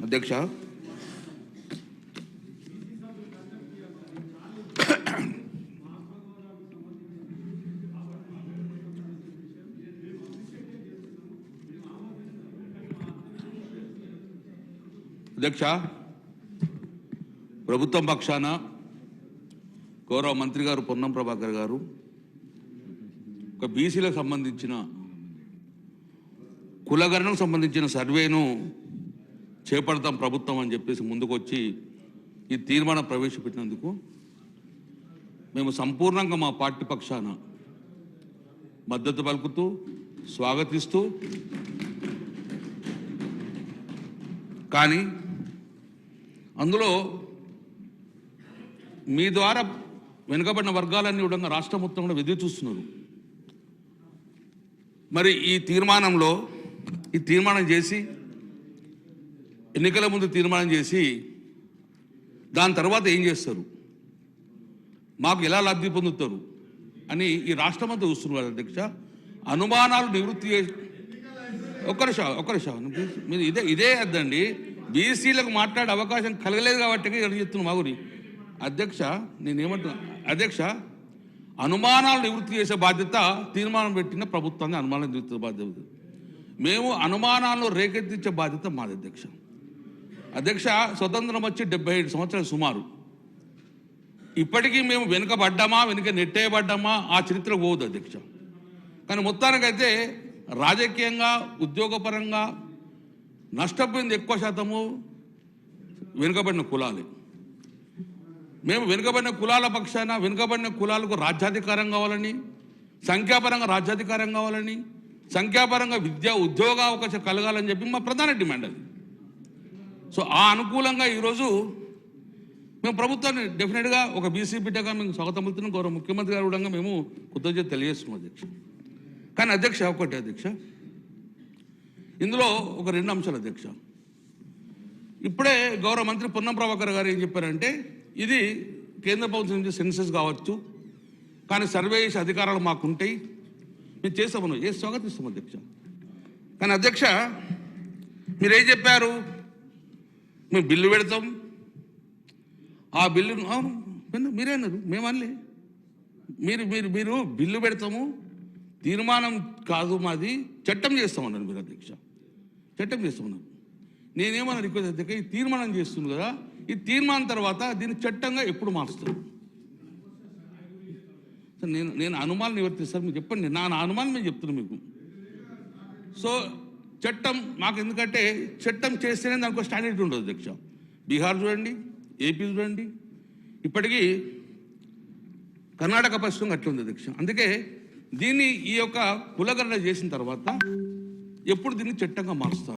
అధ్యక్ష, ప్రభుత్వం పక్షాన గౌరవ మంత్రి గారు పొన్నం ప్రభాకర్ గారు ఒక బీసీలకు సంబంధించిన కులగణనకు సంబంధించిన సర్వేను చేపడతాం ప్రభుత్వం అని చెప్పేసి ముందుకొచ్చి ఈ తీర్మానం ప్రవేశపెట్టినందుకు మేము సంపూర్ణంగా మా పార్టీ పక్షాన మద్దతు పలుకుతూ స్వాగతిస్తూ, కానీ అందులో మీ ద్వారా వెనుకబడిన వర్గాలన్నీ కూడా రాష్ట్రం మొత్తం కూడా ఎదురు చూస్తున్నారు. మరి ఈ తీర్మానం చేసి ఎన్నికల ముందు తీర్మానం చేసి దాని తర్వాత ఏం చేస్తారు, మాకు ఎలా లబ్ధి పొందుతారు అని ఈ రాష్ట్రం అంతా చూస్తున్నారు. అధ్యక్ష, అనుమానాలు నివృత్తి చేసి ఒక్క నిమిషం మీరు ఇదే అద్దండి, బీసీలకు మాట్లాడే అవకాశం కలగలేదు కాబట్టి చెప్తున్నాను మా గురి. అధ్యక్ష, నేనేమంటున్నా అధ్యక్ష, అనుమానాలు నివృత్తి చేసే బాధ్యత తీర్మానం పెట్టిన ప్రభుత్వాన్ని అనుమానాలు నివృత్తి బాధ్యత. మేము అనుమానాలను రేకెత్తించే బాధ్యత మాది. అధ్యక్ష, స్వతంత్రం వచ్చి 77 సంవత్సరాలు సుమారు. ఇప్పటికీ మేము వెనుక నెట్టేయబడ్డామా ఆ చరిత్ర పోదు అధ్యక్ష. కానీ మొత్తానికైతే రాజకీయంగా ఉద్యోగపరంగా నష్టపోయింది ఎక్కువ శాతము వెనుకబడిన కులాలే. మేము వెనుకబడిన కులాల పక్షాన వెనుకబడిన కులాలకు రాజ్యాధికారం కావాలని, సంఖ్యాపరంగా రాజ్యాధికారం కావాలని, సంఖ్యాపరంగా విద్యా ఉద్యోగ అవకాశం కలగాలని చెప్పి మా ప్రధాన డిమాండ్ అది. సో ఆ అనుకూలంగా ఈరోజు మేము ప్రభుత్వాన్ని డెఫినెట్గా ఒక బీసీ బిడ్డగా మేము స్వాగతం పలుకుతున్నాం. గౌరవ ముఖ్యమంత్రి గారు కూడా మేము కృతజ్ఞత తెలియజేస్తున్నాం అధ్యక్ష. కానీ అధ్యక్ష ఒకటి అధ్యక్ష, ఇందులో ఒక 2 అంశాలు అధ్యక్ష. ఇప్పుడే గౌరవ మంత్రి పొన్నం ప్రభాకర్ గారు ఏం చెప్పారంటే, ఇది కేంద్ర ప్రభుత్వం నుంచి సెన్సస్ కావచ్చు, కానీ సర్వే చేసే అధికారాలు మాకుంటాయి, మేము చేస్తామను స్వాగతిస్తాం అధ్యక్ష. కానీ అధ్యక్ష, మీరేం చెప్పారు, మేము బిల్లు పెడతాం, ఆ బిల్లును అవును మీరే అన్నారు, మేమనలే. మీరు బిల్లు పెడతాము, తీర్మానం కాదు మాది, చట్టం చేస్తామన్నారు మీరు అధ్యక్ష. చట్టం చేస్తామన్నారు. నేనేమన్నా రిక్వెస్ట్ అధ్యక్ష, ఈ తీర్మానం చేస్తుంది కదా, ఈ తీర్మానం తర్వాత దీన్ని చట్టంగా ఎప్పుడు మారుస్తారు? నేను అనుమానం నివర్తిస్తాను, మీరు చెప్పండి. నా అనుమానం నేను చెప్తున్నాను మీకు. సో చట్టం మాకు, ఎందుకంటే చట్టం చేస్తేనే దానికి స్టాండర్డ్ ఉండదు అధ్యక్ష. బీహార్ చూడండి, ఏపీ చూడండి, ఇప్పటికీ కర్ణాటక పరిస్థితి అట్లుంది అధ్యక్ష. అందుకే దీన్ని ఈ యొక్క కులగణన చేసిన తర్వాత ఎప్పుడు దీన్ని చట్టంగా మారుస్తారు?